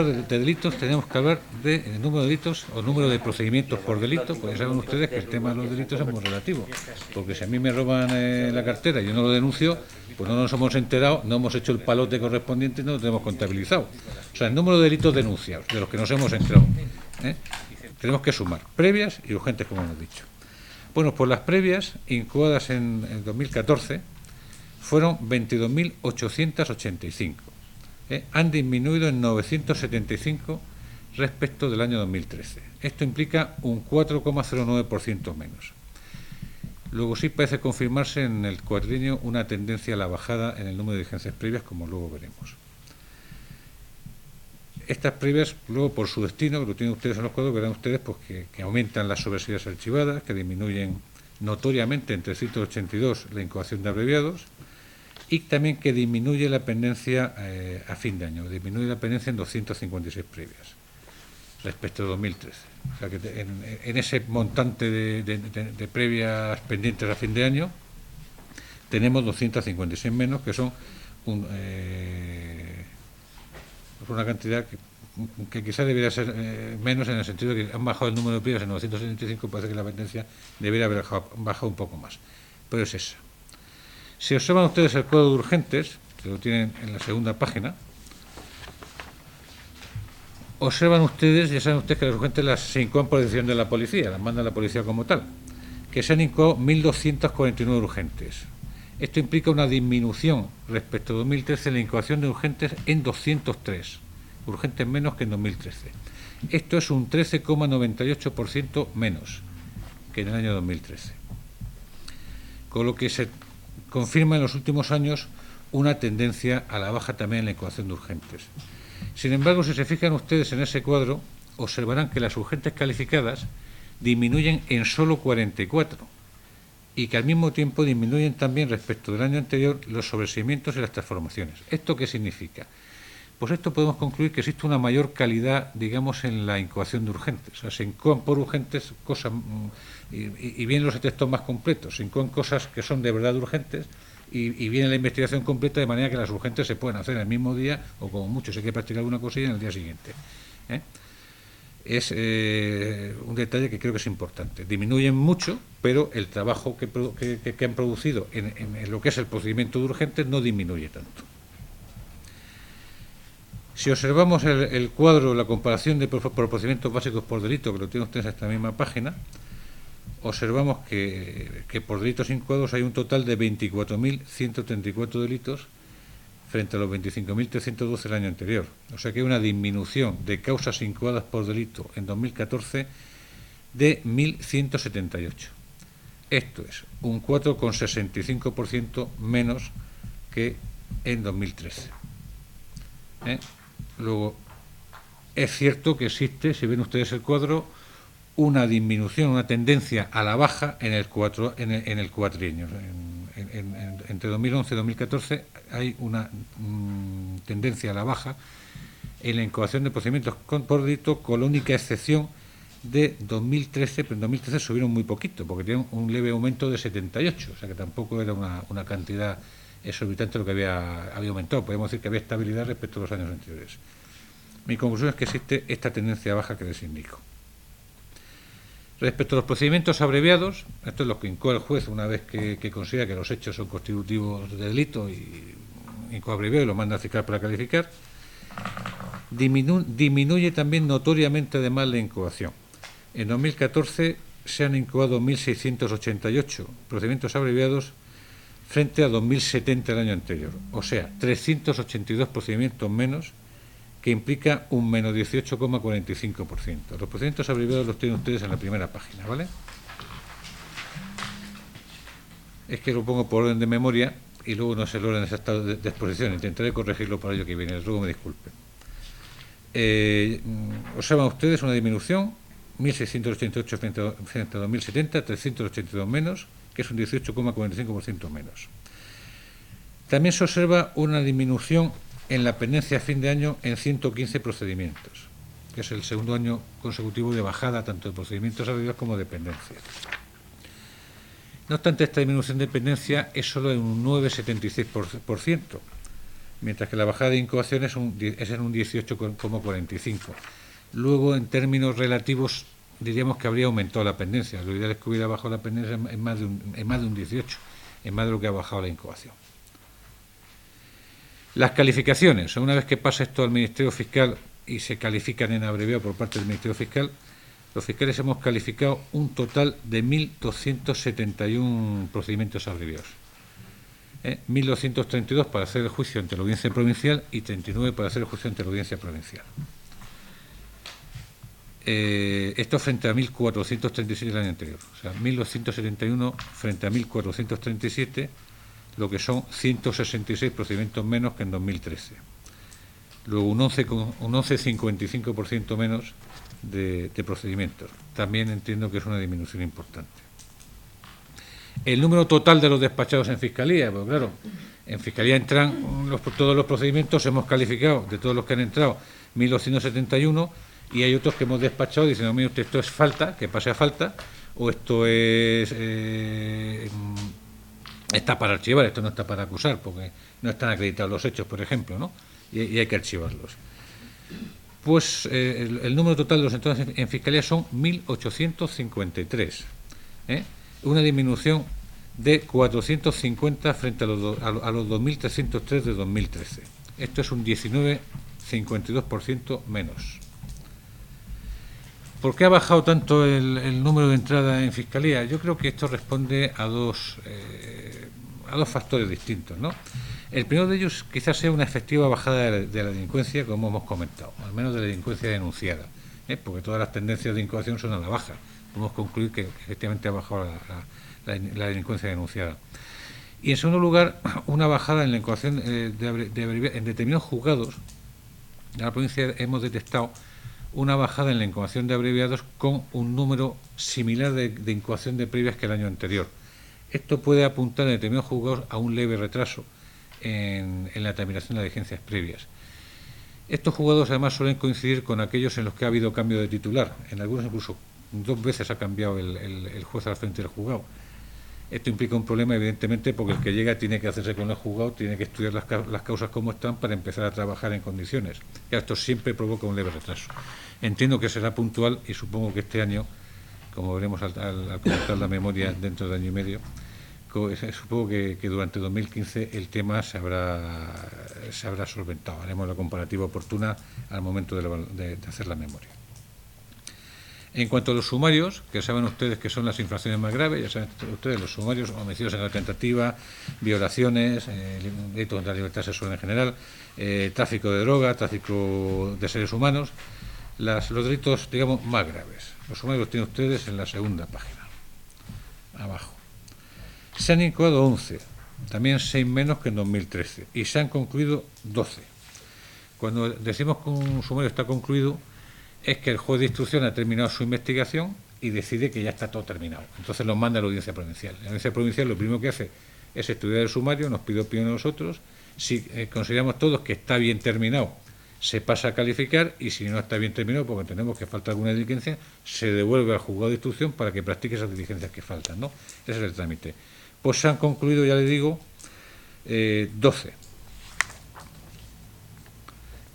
hablar de delitos, tenemos que hablar de número de delitos o número de procedimientos por delito, porque saben ustedes que el tema de los delitos es muy relativo, porque si a mí me roban la cartera y yo no lo denuncio, pues no nos hemos enterado, no hemos hecho el palote correspondiente y no lo tenemos contabilizado. O sea, el número de delitos denunciados, de los que nos hemos enterado, tenemos que sumar previas y urgentes, como hemos dicho. Bueno, pues las previas, incoadas en 2014, fueron 22.885. Han disminuido en 975 respecto del año 2013. Esto implica un 4,09% menos. Luego sí parece confirmarse en el cuatrienio una tendencia a la bajada en el número de diligencias previas, como luego veremos. Estas previas, luego por su destino, que lo tienen ustedes en los cuadros, verán ustedes pues, que aumentan las sobreseídas archivadas, que disminuyen notoriamente en 382 la incoación de abreviados, y también que disminuye la pendencia a fin de año, disminuye la pendencia en 256 previas respecto a 2013. O sea que en ese montante de previas pendientes a fin de año tenemos 256 menos, que son una cantidad que quizás debería ser menos, en el sentido de que han bajado el número de previas en 975, parece que la pendencia debería haber bajado un poco más, pero es esa. Si observan ustedes el cuadro de urgentes, que lo tienen en la segunda página, observan ustedes, ya saben ustedes que las urgentes se incoan por decisión de la policía, las manda la policía como tal, que se han incoado 1.249 urgentes. Esto implica una disminución respecto a 2013 en la incoación de urgentes en 203, urgentes menos que en 2013. Esto es un 13,98% menos que en el año 2013. Con lo que se confirma en los últimos años una tendencia a la baja también en la incoación de urgentes. Sin embargo, si se fijan ustedes en ese cuadro, observarán que las urgentes calificadas disminuyen en solo 44 y que al mismo tiempo disminuyen también respecto del año anterior los sobreseimientos y las transformaciones. ¿Esto qué significa? Pues esto podemos concluir que existe una mayor calidad, digamos, en la incoación de urgentes. O sea, se incoan por urgentes cosas, y vienen los textos más completos, se incoan cosas que son de verdad urgentes, y viene la investigación completa, de manera que las urgentes se pueden hacer el mismo día, o como mucho se hay que practicar alguna cosilla en el día siguiente. Es un detalle que creo que es importante. Disminuyen mucho, pero el trabajo que han producido en lo que es el procedimiento de urgentes no disminuye tanto. Si observamos el cuadro, la comparación de procedimientos básicos por delito, que lo tienen ustedes en esta misma página, observamos que por delitos incoados hay un total de 24.134 delitos frente a los 25.312 el año anterior. O sea que hay una disminución de causas incoadas por delito en 2014 de 1.178. Esto es un 4,65% menos que en 2013. Luego, es cierto que existe, si ven ustedes el cuadro, una disminución, una tendencia a la baja en el cuatrienio. Entre 2011 y 2014 hay una tendencia a la baja en la incoación de procedimientos por delito, con la única excepción de 2013, pero en 2013 subieron muy poquito, porque tienen un leve aumento de 78, o sea que tampoco era una cantidad exorbitante lo que había aumentado. Podemos decir que había estabilidad respecto a los años anteriores. Mi conclusión es que existe esta tendencia baja que les indico. Respecto a los procedimientos abreviados, esto es lo que incoa el juez una vez que considera que los hechos son constitutivos de delito y incoa abreviado y lo manda al fiscal para calificar, disminuye también notoriamente además la incoación. En 2014 se han incoado 1.688 procedimientos abreviados frente a 2.070 el año anterior, o sea, 382 procedimientos menos, que implica un menos 18,45%. Los procedimientos abreviados los tienen ustedes en la primera página, ¿vale? Es que lo pongo por orden de memoria y luego no sé el orden exacto de exposición. Intentaré corregirlo para ello que viene, luego me disculpen. Observan ustedes una disminución, 1.688 frente a 2.070, 382 menos, que es un 18,45% menos. También se observa una disminución en la pendencia a fin de año en 115 procedimientos, que es el segundo año consecutivo de bajada tanto de procedimientos abreviados como de pendencia. No obstante, esta disminución de pendencia es solo en un 9,76%, mientras que la bajada de incoación es en un 18,45. Luego, en términos relativos, diríamos que habría aumentado la pendencia. Lo ideal es que hubiera bajado la pendencia en más de un 18, en más de lo que ha bajado la incoación. Las calificaciones. Una vez que pasa esto al Ministerio Fiscal y se califican en abreviado por parte del Ministerio Fiscal, los fiscales hemos calificado un total de 1.271 procedimientos abreviados. 1.232 para hacer el juicio ante la audiencia provincial y 39 para hacer el juicio ante la audiencia provincial. Esto frente a 1.437 el año anterior. O sea, 1.271 frente a 1.437, lo que son 166 procedimientos menos que en 2013. Luego un 11,55% menos de procedimientos. También entiendo que es una disminución importante. El número total de los despachados en Fiscalía, pues claro, en Fiscalía entran todos los procedimientos, hemos calificado de todos los que han entrado 1.271 y hay otros que hemos despachado diciendo, mire usted, esto es falta, que pase a falta, o esto es está para archivar, esto no está para acusar, porque no están acreditados los hechos, por ejemplo, ¿no? Y hay que archivarlos. Pues el número total de los entrados en Fiscalía son 1.853, una disminución de 450 frente a los 2.303 de 2013. Esto es un 19,52% menos. ¿Por qué ha bajado tanto el número de entradas en Fiscalía? Yo creo que esto responde a dos factores distintos, ¿no? El primero de ellos quizás sea una efectiva bajada de la delincuencia, como hemos comentado, al menos de la delincuencia denunciada, porque todas las tendencias de incoación son a la baja. Podemos concluir que efectivamente ha bajado la delincuencia denunciada. Y en segundo lugar, una bajada en la incoación en determinados juzgados de la provincia. Hemos detectado una bajada en la incoación de abreviados con un número similar de incoación de previas que el año anterior. Esto puede apuntar en determinados juzgados a un leve retraso en la terminación de las diligencias previas. Estos juzgados además suelen coincidir con aquellos en los que ha habido cambio de titular. En algunos incluso 2 veces ha cambiado el juez al frente del juzgado. Esto implica un problema, evidentemente, porque el que llega tiene que hacerse con el juzgado, tiene que estudiar las causas como están para empezar a trabajar en condiciones. Y esto siempre provoca un leve retraso. Entiendo que será puntual y supongo que este año, como veremos al comentar la memoria dentro de año y medio, supongo que durante 2015 el tema se habrá solventado. Haremos la comparativa oportuna al momento de hacer la memoria. En cuanto a los sumarios, que saben ustedes que son las infracciones más graves, ya saben ustedes los sumarios, homicidios en la tentativa, violaciones, delitos contra la libertad sexual en general, tráfico de droga, tráfico de seres humanos, los delitos, digamos, más graves. Los sumarios los tienen ustedes en la segunda página, abajo. Se han incoado 11, también 6 menos que en 2013, y se han concluido 12. Cuando decimos que un sumario está concluido, es que el juez de instrucción ha terminado su investigación y decide que ya está todo terminado. Entonces lo manda a la audiencia provincial. La audiencia provincial lo primero que hace es estudiar el sumario, nos pide opinión a nosotros. Si consideramos todos que está bien terminado, se pasa a calificar, y si no está bien terminado, porque entendemos que falta alguna diligencia, se devuelve al juzgado de instrucción para que practique esas diligencias que faltan, ¿no? Ese es el trámite. Pues se han concluido, ya le digo, 12.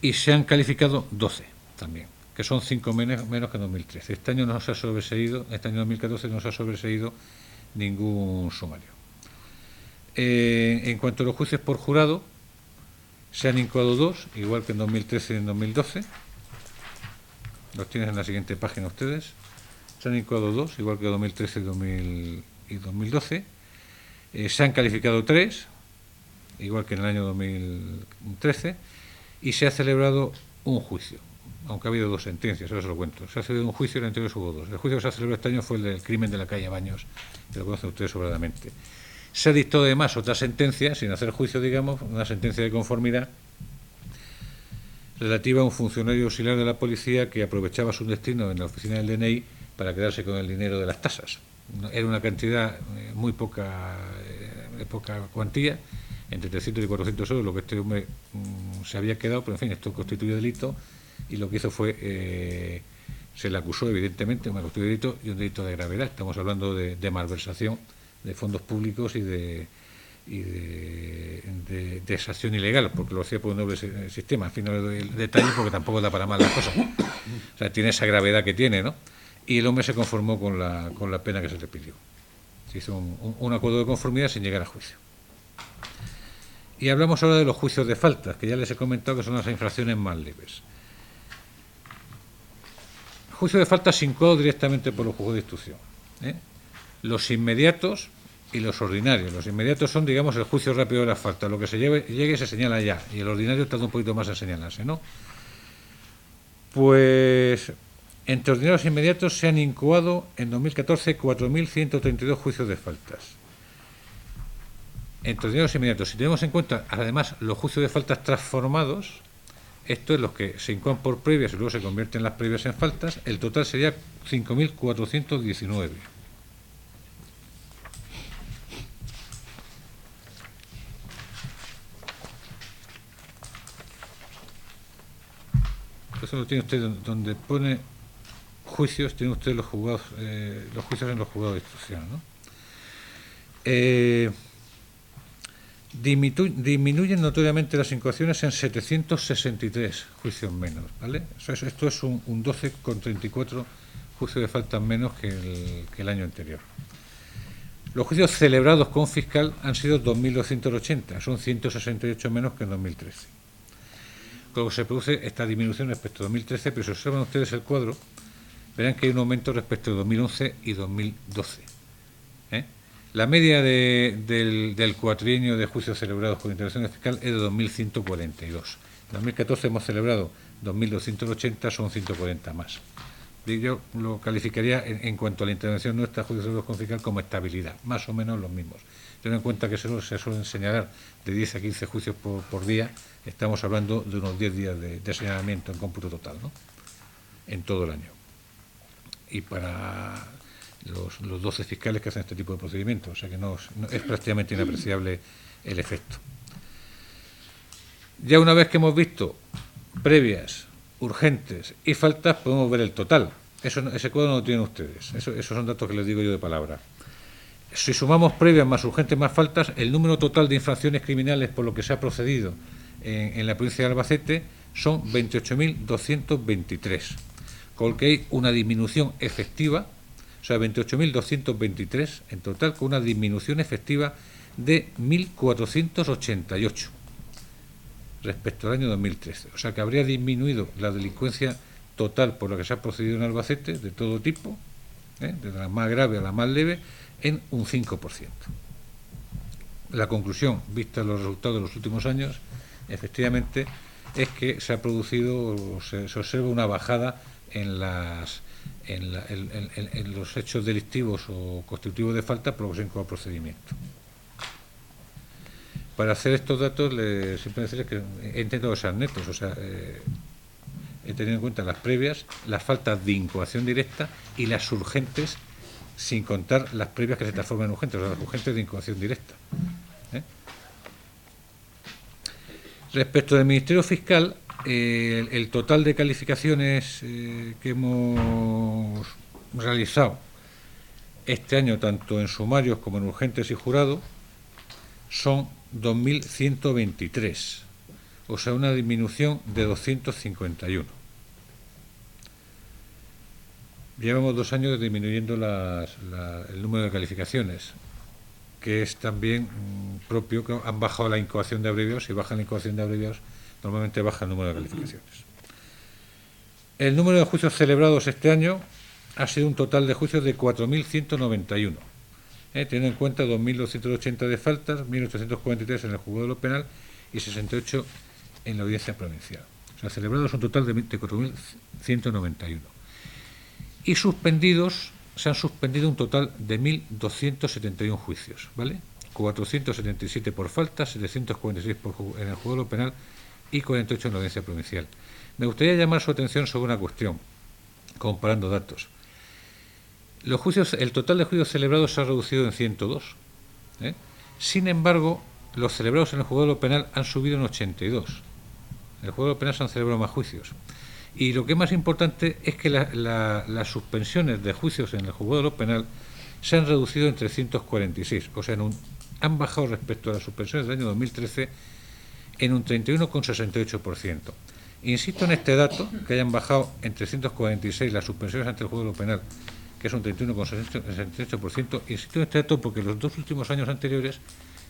Y se han calificado 12 también, que son 5 menos que en 2013. Este año 2014 no se ha sobreseído ningún sumario. En cuanto a los juicios por jurado, se han incoado 2, igual que en 2013 y en 2012. Los tienen en la siguiente página ustedes. Se han incoado 2, igual que en 2013 y 2012. Se han calificado 3, igual que en el año 2013. Y se ha celebrado un juicio, aunque ha habido 2 sentencias, ahora se lo cuento. Se ha celebrado un juicio y el anterior hubo 2. El juicio que se ha celebrado este año fue el del crimen de la calle Baños, que lo conocen ustedes sobradamente. Se ha dictado además otra sentencia, sin hacer juicio, digamos, una sentencia de conformidad relativa a un funcionario auxiliar de la policía que aprovechaba su destino en la oficina del DNI para quedarse con el dinero de las tasas. Era una cantidad muy poca cuantía, entre 300 y 400 euros, lo que este hombre se había quedado, pero en fin, esto constituye delito, y lo que hizo fue, se le acusó evidentemente, un delito y un delito de gravedad. Estamos hablando de malversación de fondos públicos y de de exacción ilegal, porque lo hacía por un doble sistema. En fin, no le doy el detalle porque tampoco da para más las cosas. O sea, tiene esa gravedad que tiene, ¿no? Y el hombre se conformó con la pena que se le pidió. Se hizo un acuerdo de conformidad sin llegar a juicio. Y hablamos ahora de los juicios de faltas, que ya les he comentado que son las infracciones más leves. Juicio de faltas incoado directamente por los juzgados de instrucción. Los inmediatos y los ordinarios. Los inmediatos son, digamos, el juicio rápido de las faltas. Lo que se llegue se señala ya, y el ordinario tarda un poquito más en señalarse, ¿no? Pues entre ordinarios e inmediatos se han incoado en 2014 4.132 juicios de faltas. Entre ordinarios e inmediatos, si tenemos en cuenta además los juicios de faltas transformados, esto es los que se incoan por previas y luego se convierten las previas en faltas, el total sería 5.419. Eso lo tiene usted donde pone juicios, tiene usted los juzgados, los juicios en los juzgados de instrucción, ¿no? Disminuyen notoriamente las incoaciones en 763 juicios menos, ¿vale? Esto es un 12,34 juicios de faltas menos que el año anterior. Los juicios celebrados con fiscal han sido 2.280, son 168 menos que en 2013. Luego se produce esta disminución respecto a 2013, pero si observan ustedes el cuadro, verán que hay un aumento respecto a 2011 y 2012. La media del cuatrienio de juicios celebrados con intervención fiscal es de 2.142. En 2014 hemos celebrado 2.280, son 140 más. Yo lo calificaría en cuanto a la intervención nuestra, juicios celebrados con fiscal, como estabilidad, más o menos los mismos. Ten en cuenta que se suelen señalar de 10 a 15 juicios por día, estamos hablando de unos 10 días de señalamiento en cómputo total, ¿no? En todo el año. Y para los 12 fiscales que hacen este tipo de procedimientos, o sea que no es prácticamente inapreciable el efecto. Ya una vez que hemos visto previas, urgentes y faltas, podemos ver el total. Ese cuadro no lo tienen ustedes, esos son datos que les digo yo de palabra. Si sumamos previas más urgentes más faltas, el número total de infracciones criminales por lo que se ha procedido en la provincia de Albacete son 28.223, con lo que hay una disminución efectiva, o sea, 28.223 en total, con una disminución efectiva de 1.488 respecto al año 2013. O sea, que habría disminuido la delincuencia total por la que se ha procedido en Albacete, de todo tipo, desde la más grave a la más leve, en un 5%. La conclusión, vista los resultados de los últimos años, efectivamente, es que se ha producido, se observa una bajada en los hechos delictivos o constitutivos de falta por lo que se incoa procedimiento. Para hacer estos datos, siempre decirles que he intentado ser netos, o sea, he tenido en cuenta las previas, las faltas de incoación directa y las urgentes, sin contar las previas que se transforman en urgentes, o sea, las urgentes de incoación directa. Respecto del Ministerio Fiscal, el total de calificaciones que hemos realizado este año, tanto en sumarios como en urgentes y jurado, son 2.123, o sea, una disminución de 251. Llevamos 2 años disminuyendo el número de calificaciones, que es también propio, que han bajado la incoación de abreviados. Si baja la incoación de abreviados, normalmente baja el número de calificaciones. El número de juicios celebrados este año ha sido un total de juicios de 4.191, teniendo en cuenta 2.280 de faltas, 1.843 en el juzgado de lo penal y 68 en la audiencia provincial. O sea, celebrados un total de 4.191. Y suspendidos, se han suspendido un total de 1.271 juicios, ¿vale? 477 por falta, 746 en el juzgado de lo penal y 48 en la audiencia provincial. Me gustaría llamar su atención sobre una cuestión, comparando datos. Los juicios, el total de juicios celebrados se ha reducido en 102. Sin embargo, los celebrados en el juzgado de lo penal han subido en 82. En el juzgado de lo penal se han celebrado más juicios. Y lo que es más importante es que las suspensiones de juicios en el juzgado de lo penal se han reducido en 346, o sea, en un han bajado respecto a las suspensiones del año 2013 en un 31,68%. Insisto en este dato, que hayan bajado en 346 las suspensiones ante el juego de lo penal, que es un 31,68%. Insisto en este dato porque los dos últimos años anteriores,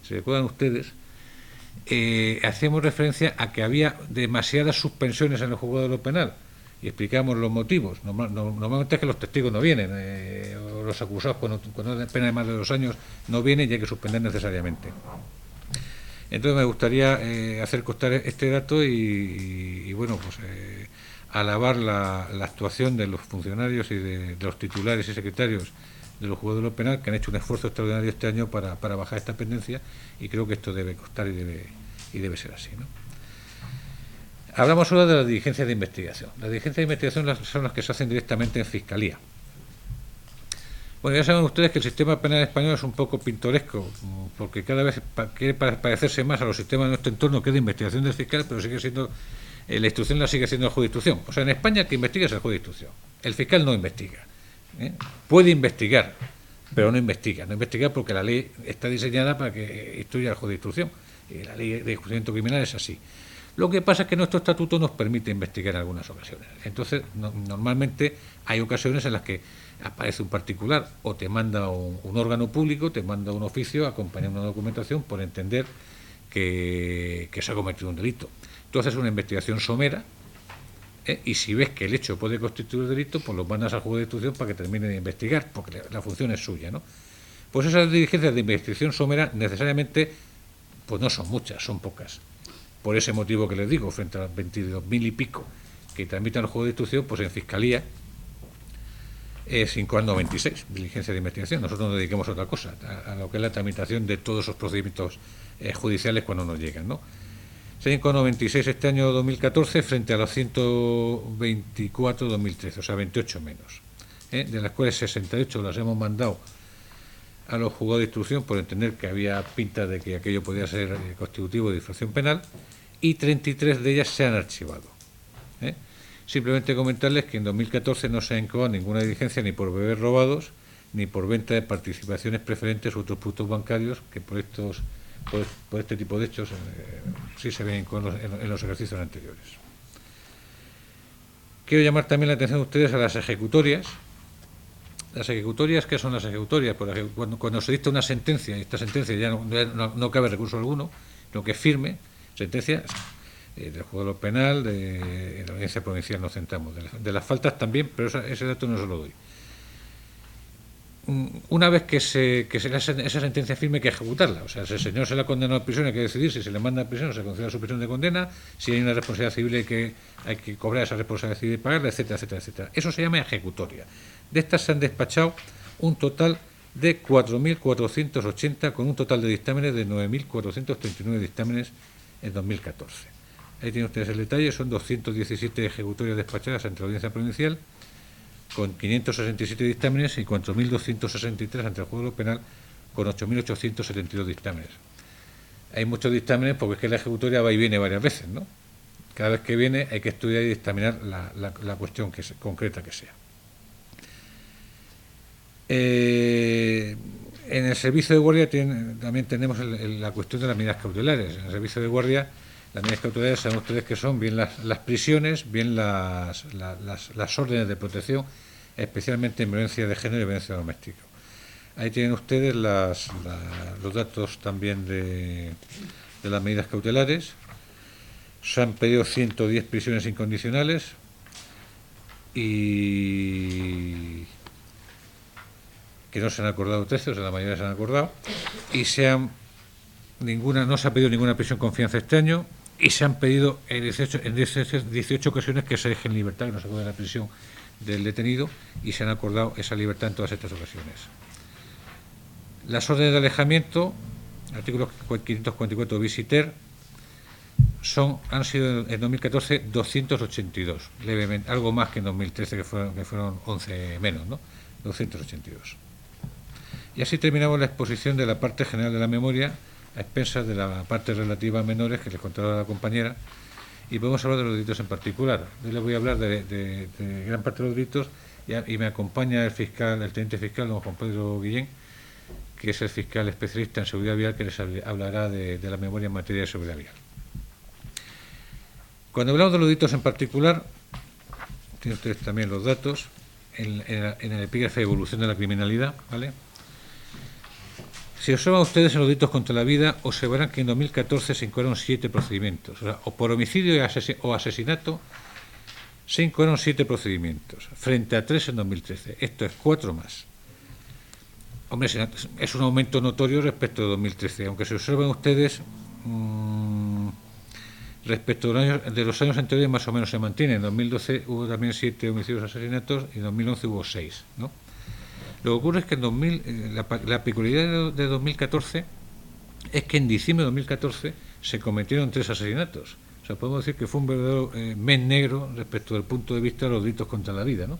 se recuerdan ustedes, hacíamos referencia a que había demasiadas suspensiones en el juzgado de lo penal y explicamos los motivos. Normalmente es que los testigos no vienen, o los acusados cuando es pena de más de 2 años no vienen y hay que suspender necesariamente. Entonces me gustaría hacer constar este dato y bueno, pues alabar la actuación de los funcionarios y de los titulares y secretarios de los juzgados de lo penal, que han hecho un esfuerzo extraordinario este año para bajar esta pendencia, y creo que esto debe costar y debe ser así, ¿no? Hablamos ahora de las diligencias de investigación. Las diligencias de investigación son las que se hacen directamente en Fiscalía. Bueno, ya saben ustedes que el sistema penal español es un poco pintoresco, porque cada vez quiere parecerse más a los sistemas de nuestro entorno, que es de investigación del fiscal, pero sigue siendo, la instrucción la sigue siendo el juez de instrucción. O sea, en España el que investiga es el juez de instrucción. El fiscal no investiga. Puede investigar, pero no investiga. No investiga porque la ley está diseñada para que instruya al juez de instrucción. Y la ley de enjuiciamiento criminal es así. Lo que pasa es que nuestro estatuto nos permite investigar en algunas ocasiones. Entonces, normalmente hay ocasiones en las que aparece un particular o te manda un órgano público, te manda un oficio acompañando una documentación por entender que se ha cometido un delito. Tú haces una investigación somera, y si ves que el hecho puede constituir delito, pues lo mandas al juez de instrucción para que termine de investigar, porque la función es suya, ¿no? Pues esas diligencias de investigación somera necesariamente pues no son muchas, son pocas. Por ese motivo que les digo, frente a las 22.000 y pico que tramitan el juego de instrucción, pues en Fiscalía es 596 diligencias de investigación. Nosotros nos dediquemos a otra cosa, a lo que es la tramitación de todos esos procedimientos judiciales cuando nos llegan, ¿no? 596 este año 2014 frente a los 124 2013, o sea, 28 menos, de las cuales 68 las hemos mandado a los juzgados de instrucción por entender que había pinta de que aquello podía ser constitutivo de infracción penal, y 33 de ellas se han archivado. Simplemente comentarles que en 2014 no se ha incoado ninguna diligencia ni por bebés robados, ni por venta de participaciones preferentes u otros productos bancarios, que por este tipo de hechos sí se ven en los ejercicios anteriores. Quiero llamar también la atención de ustedes a las ejecutorias. Las ejecutorias, ¿qué son las ejecutorias? Cuando se dicta una sentencia, y esta sentencia ya no cabe recurso alguno, lo que es firme, sentencia del juego penal, de la audiencia provincial nos centramos, de las faltas también, pero ese dato no se lo doy. Una vez que esa sentencia firme, hay que ejecutarla. O sea, si el señor se la condena a prisión, hay que decidir si se le manda a prisión, se concede la suspensión de condena, si hay una responsabilidad civil hay que cobrar esa responsabilidad civil y pagarla, etcétera, etcétera, etcétera. Eso se llama ejecutoria. De estas se han despachado un total de 4.480, con un total de dictámenes de 9.439 dictámenes en 2014. Ahí tienen ustedes el detalle, son 217 ejecutorias despachadas ante la audiencia provincial, con 567 dictámenes, y 4.263 ante el juego penal, con 8.872 dictámenes. Hay muchos dictámenes porque es que la ejecutoria va y viene varias veces, ¿no? Cada vez que viene hay que estudiar y dictaminar la cuestión concreta que sea. En el servicio de guardia también tenemos la cuestión de las medidas cautelares. En el servicio de guardia, las medidas cautelares saben ustedes que son bien las prisiones, bien las órdenes de protección, especialmente en violencia de género y violencia doméstica. Ahí tienen ustedes los datos también de las medidas cautelares. Se han pedido 110 prisiones incondicionales y que no se han acordado 13, o sea, la mayoría se han acordado, y no se ha pedido ninguna prisión con fianza este año, y se han pedido en 18 ocasiones que se deje en libertad, que no se acuerde la prisión del detenido, y se han acordado esa libertad en todas estas ocasiones. Las órdenes de alejamiento, artículo 544 bis y ter, han sido en 2014 282, levemente, algo más que en 2013, que fueron 11 menos, ¿no? 282. Y así terminamos la exposición de la parte general de la memoria, a expensas de la parte relativa a menores que les contaba la compañera, y podemos hablar de los delitos en particular. Yo les voy a hablar de gran parte de los delitos, y me acompaña el teniente fiscal, don Juan Pedro Guillén, que es el fiscal especialista en seguridad vial, que les hablará de la memoria en materia de seguridad vial. Cuando hablamos de los delitos en particular, tienen ustedes también los datos en el epígrafe de evolución de la criminalidad, ¿vale? Si observan ustedes en los delitos contra la vida, observarán que en 2014 se incoaron 7 procedimientos. O sea, o por homicidio o asesinato se incoaron 7 procedimientos, frente a 3 en 2013. Esto es 4 más. Hombre, es un aumento notorio respecto de 2013, aunque se observan ustedes, respecto de los años anteriores más o menos se mantiene. En 2012 hubo también 7 homicidios asesinatos y en 2011 hubo 6, ¿no? Lo que ocurre es que en la peculiaridad de 2014 es que en diciembre de 2014 se cometieron 3 asesinatos. O sea, podemos decir que fue un verdadero mes negro respecto del punto de vista de los delitos contra la vida, ¿no?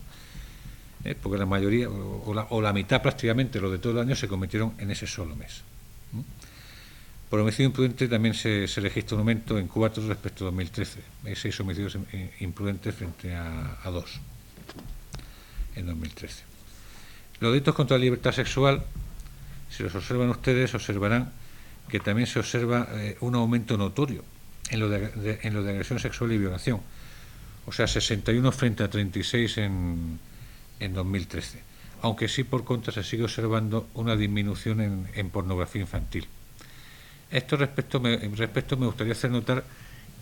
Porque la mayoría, o la mitad prácticamente, lo de todo el año, se cometieron en ese solo mes. Por homicidio imprudente también se registra un aumento en 4 respecto a 2013. Hay 6 homicidios imprudentes frente a 2 en 2013. Los delitos contra la libertad sexual, si los observan ustedes, observarán que también se observa un aumento notorio en lo de agresión sexual y violación. O sea, 61 frente a 36 en 2013. Aunque sí, por contra, se sigue observando una disminución en pornografía infantil. A esto respecto me gustaría hacer notar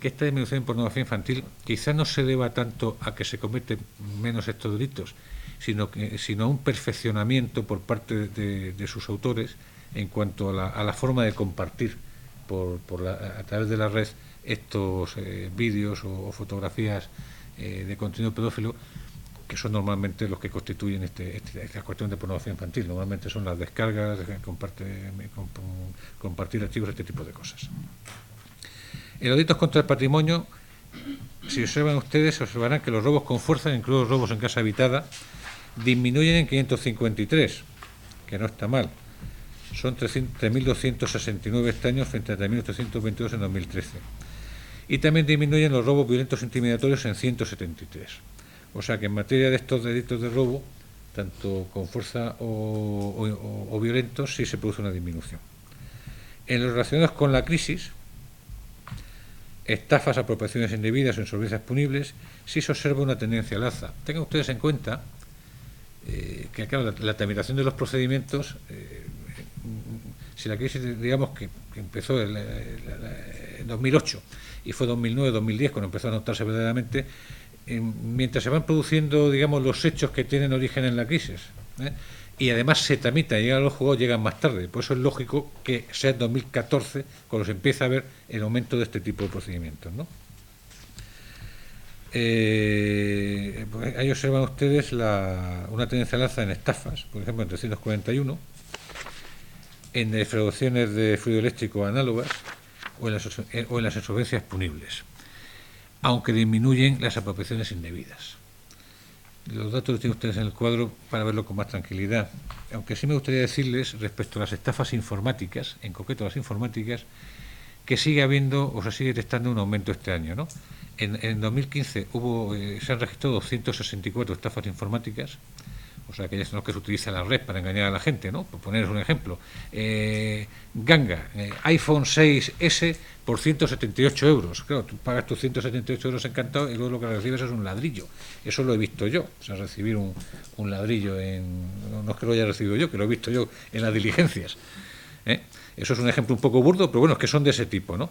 que esta disminución en pornografía infantil quizá no se deba tanto a que se cometen menos estos delitos, sino a un perfeccionamiento por parte de sus autores en cuanto a la forma de compartir a través de la red estos vídeos o fotografías de contenido pedófilo, que son normalmente los que constituyen esta cuestión de pornografía infantil. Normalmente son las descargas, compartir archivos, este tipo de cosas. En los delitos contra el patrimonio, si observan ustedes, observarán que los robos con fuerza, incluidos los robos en casa habitada, disminuyen en 553, que no está mal. Son 3.269 este año frente a 3.822 en 2013. Y también disminuyen los robos violentos intimidatorios en 173. O sea que en materia de estos delitos de robo, tanto con fuerza o violentos, sí se produce una disminución. En los relacionados con la crisis, estafas, apropiaciones indebidas o insolvencias punibles, sí se observa una tendencia al alza. Tengan ustedes en cuenta que, claro, la tramitación de los procedimientos, si la crisis, digamos, que empezó en 2008 y fue 2009-2010 cuando empezó a notarse verdaderamente, mientras se van produciendo, digamos, los hechos que tienen origen en la crisis, y además se tramitan y llegan a los juzgados, llegan más tarde. Por eso es lógico que sea en 2014 cuando se empieza a ver el aumento de este tipo de procedimientos, ¿no? Ahí observan ustedes una tendencia al alza en estafas, por ejemplo, en 341, en defraudaciones de fluido eléctrico análogas o en las insolvencias punibles, aunque disminuyen las apropiaciones indebidas. Los datos los tienen ustedes en el cuadro para verlo con más tranquilidad. Aunque sí me gustaría decirles, respecto a las estafas informáticas, en concreto las informáticas, que sigue habiendo o se sigue detectando un aumento este año, ¿no? En 2015 se han registrado 264 estafas informáticas, o sea, aquellas son las que se utiliza la red para engañar a la gente, ¿no? Por poneros un ejemplo. Ganga, iPhone 6S por 178 euros. Claro, tú pagas tus 178 euros encantado y luego lo que recibes es un ladrillo. Eso lo he visto yo. O sea, recibir un ladrillo no es que lo haya recibido yo, que lo he visto yo en las diligencias. Eso es un ejemplo un poco burdo, pero bueno, es que son de ese tipo, ¿no?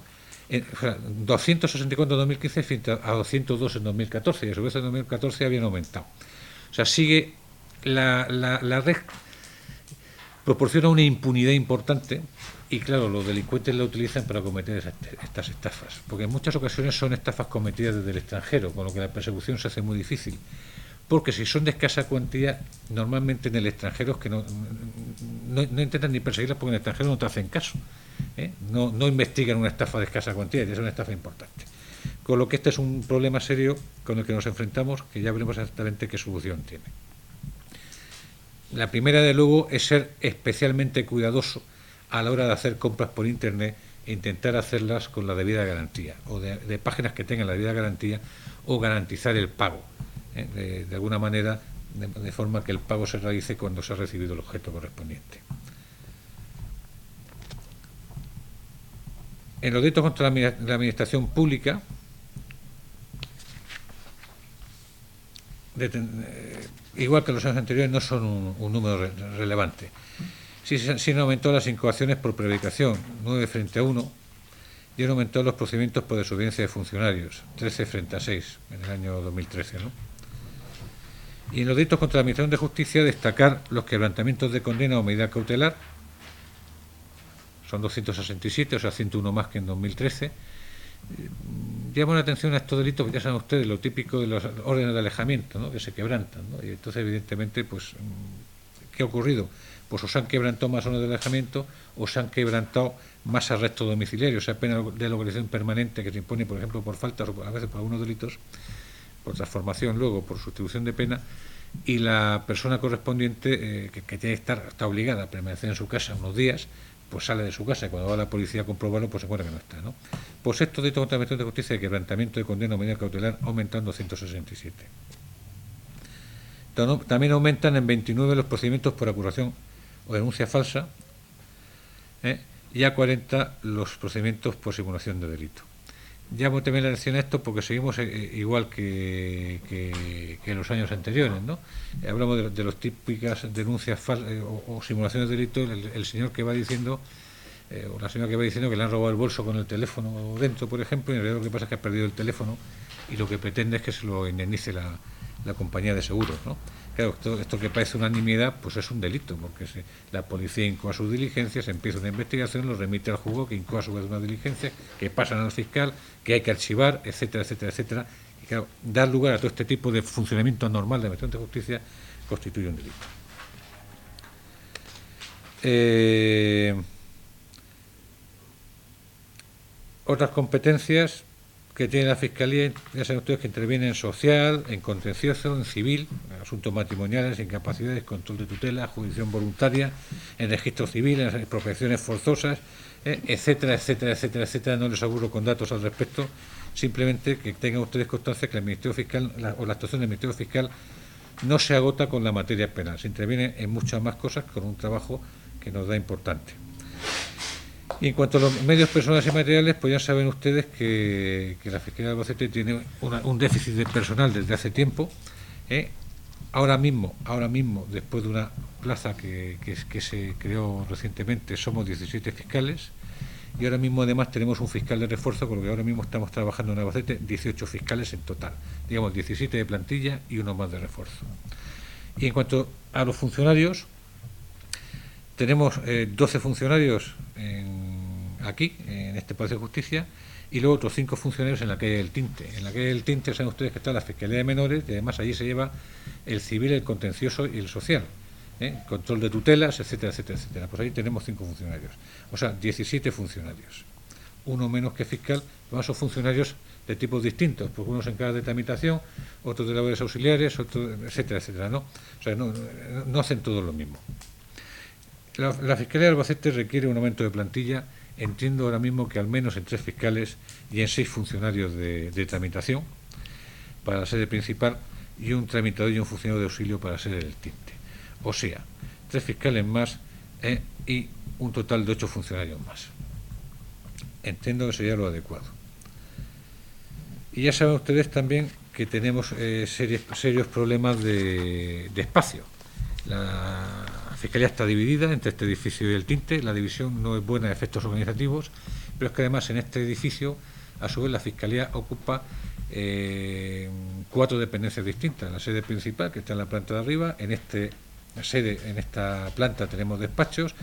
264 en 2015 frente a 202 en 2014, y a su vez en 2014 habían aumentado. O sea, sigue la red proporciona una impunidad importante y, claro, los delincuentes la utilizan para cometer estas estafas, porque en muchas ocasiones son estafas cometidas desde el extranjero, con lo que la persecución se hace muy difícil. Porque si son de escasa cuantía, normalmente en el extranjero es que no intentan ni perseguirlas, porque en el extranjero no te hacen caso. No investigan una estafa de escasa cuantía, es una estafa importante. Con lo que este es un problema serio con el que nos enfrentamos, que ya veremos exactamente qué solución tiene. La primera, de luego, es ser especialmente cuidadoso a la hora de hacer compras por Internet e intentar hacerlas con la debida garantía, o de páginas que tengan la debida garantía, o garantizar el pago, de alguna manera, de forma que el pago se realice cuando se ha recibido el objeto correspondiente. En los delitos contra la administración pública, igual que los años anteriores, no son un número relevante. Sí han aumentado las incoaciones por prevaricación, 9 frente a 1, y han aumentado los procedimientos por desobediencia de funcionarios, 13 frente a 6 en el año 2013, ¿no? Y en los delitos contra la Administración de Justicia, destacar los quebrantamientos de condena o medida cautelar, son 267, o sea, 101 más que en 2013. Llamo la atención a estos delitos, ya saben ustedes, lo típico de los órdenes de alejamiento, ¿no?, que se quebrantan, ¿no? Y entonces, evidentemente, pues, ¿qué ha ocurrido? Pues o se han quebrantado más órdenes de alejamiento o se han quebrantado más arrestos domiciliarios, o sea, pena de localización permanente que se impone, por ejemplo, por faltas o a veces por algunos delitos, por transformación luego, por sustitución de pena, y la persona correspondiente que tiene que estar, está obligada a permanecer en su casa unos días, pues sale de su casa y cuando va a la policía a comprobarlo, pues se encuentra que no está, ¿no? Pues estos delitos contra la Administración de Justicia de quebrantamiento de condena o medida cautelar aumentando a 167. También aumentan en 29 los procedimientos por acusación o denuncia falsa, y a 40 los procedimientos por simulación de delito. Llamo también la atención a esto porque seguimos igual que en los años anteriores, ¿no? Hablamos de las típicas denuncias falsas o simulaciones de delito, el señor que va diciendo, o la señora que va diciendo que le han robado el bolso con el teléfono dentro, por ejemplo, y en realidad lo que pasa es que ha perdido el teléfono y lo que pretende es que se lo indemnice la compañía de seguros, ¿no? Claro, esto que parece una nimiedad, pues es un delito, porque la policía incoa sus diligencias, empieza una investigación, lo remite al juzgado, que incoa a su vez una diligencia, que pasan al fiscal, que hay que archivar, etcétera, etcétera, etcétera. Y claro, dar lugar a todo este tipo de funcionamiento anormal de la Administración de Justicia constituye un delito. Otras competencias que tiene la Fiscalía, ya saben ustedes que interviene en social, en contencioso, en civil, en asuntos matrimoniales, incapacidades, control de tutela, jurisdicción voluntaria, en registro civil, en expropiaciones forzosas, etcétera, etcétera, etcétera, etcétera. No les aburro con datos al respecto, simplemente que tengan ustedes constancia que el Ministerio Fiscal o la actuación del Ministerio Fiscal no se agota con la materia penal, se interviene en muchas más cosas con un trabajo que nos da importante. Y en cuanto a los medios personales y materiales, pues ya saben ustedes que la Fiscalía de Albacete tiene un déficit de personal desde hace tiempo. Ahora mismo, después de una plaza que se creó recientemente, somos 17 fiscales y ahora mismo además tenemos un fiscal de refuerzo, con lo que ahora mismo estamos trabajando en Albacete 18 fiscales en total, digamos 17 de plantilla y uno más de refuerzo. Y en cuanto a los funcionarios, tenemos 12 funcionarios aquí, en este Palacio de Justicia, y luego otros 5 funcionarios en la calle del Tinte. En la calle del Tinte saben ustedes que está la Fiscalía de Menores y además allí se lleva el civil, el contencioso y el social, control de tutelas, etcétera, etcétera, etcétera. Pues ahí tenemos 5 funcionarios, o sea, 17 funcionarios, uno menos que fiscal. Además son funcionarios de tipos distintos, porque unos se encargan de tramitación, otros de labores auxiliares, otros, etcétera, etcétera, ¿no? O sea, no hacen todo lo mismo. La Fiscalía de Albacete requiere un aumento de plantilla. Entiendo ahora mismo que al menos en 3 fiscales y en 6 funcionarios de tramitación para la sede principal y un tramitador y un funcionario de auxilio para la sede del Tinte. O sea, 3 fiscales más y un total de 8 funcionarios más. Entiendo que sería lo adecuado. Y ya saben ustedes también que tenemos serios problemas de espacio. La Fiscalía está dividida entre este edificio y el Tinte. La división no es buena a efectos organizativos, pero es que además en este edificio, a su vez, la Fiscalía ocupa 4 dependencias distintas. La sede principal, que está en la planta de arriba, en esta planta tenemos despachos,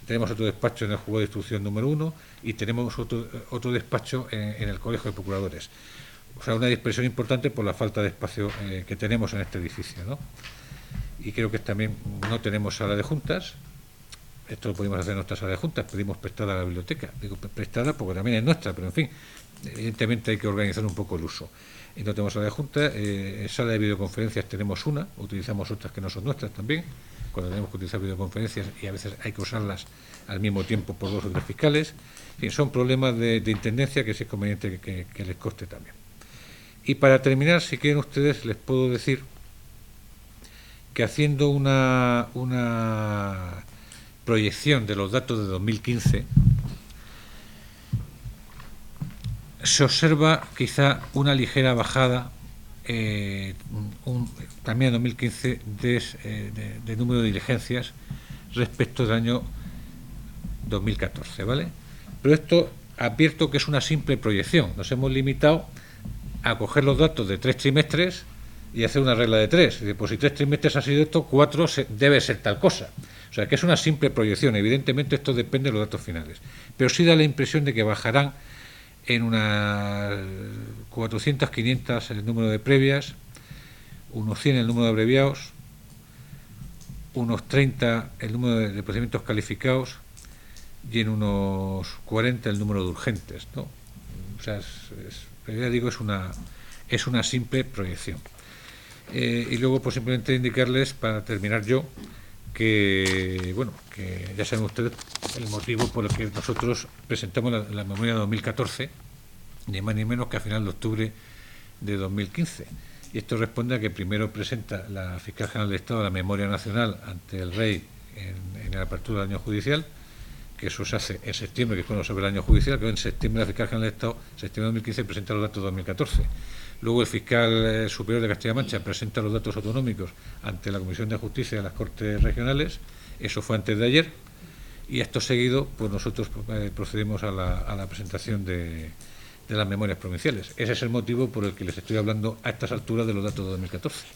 tenemos otro despacho en el juzgado de instrucción número 1 y tenemos otro despacho en el Colegio de Procuradores. O sea, una dispersión importante por la falta de espacio que tenemos en este edificio, ¿no? Y creo que también no tenemos sala de juntas. Esto lo podemos hacer en nuestra sala de juntas, pedimos prestada a la biblioteca. Digo prestada porque también es nuestra, pero en fin, evidentemente hay que organizar un poco el uso. Y no tenemos sala de juntas, sala de videoconferencias tenemos una, utilizamos otras que no son nuestras también, cuando tenemos que utilizar videoconferencias y a veces hay que usarlas al mismo tiempo por 2 o 3 fiscales. En fin, son problemas de intendencia que sí es conveniente que les coste también. Y para terminar, si quieren ustedes, les puedo decir que haciendo una proyección de los datos de 2015, se observa quizá una ligera bajada, también en 2015, de número de diligencias respecto del año 2014, ¿vale? Pero esto advierto que es una simple proyección. Nos hemos limitado a coger los datos de 3 trimestres y hacer una regla de 3. Pues si 3 trimestres ha sido esto, 4 debe ser tal cosa. O sea, que es una simple proyección. Evidentemente esto depende de los datos finales. Pero sí da la impresión de que bajarán en unas 400, 500 el número de previas, unos 100 el número de abreviados, unos 30 el número de procedimientos calificados y en unos 40 el número de urgentes, ¿no? O sea, ya digo, es una simple proyección. Y luego, pues simplemente indicarles, para terminar yo, que ya saben ustedes el motivo por el que nosotros presentamos la memoria de 2014, ni más ni menos que a final de octubre de 2015. Y esto responde a que primero presenta la Fiscal General del Estado la memoria nacional ante el Rey en la apertura del año judicial, que eso se hace en septiembre, que es cuando se ve el año judicial, que en septiembre la Fiscal General del Estado, septiembre de 2015, presenta los datos de 2014. Luego el Fiscal Superior de Castilla-La Mancha presenta los datos autonómicos ante la Comisión de Justicia de las Cortes Regionales, eso fue antes de ayer, y acto seguido, pues nosotros procedemos a la presentación de las memorias provinciales. Ese es el motivo por el que les estoy hablando a estas alturas de los datos de 2014.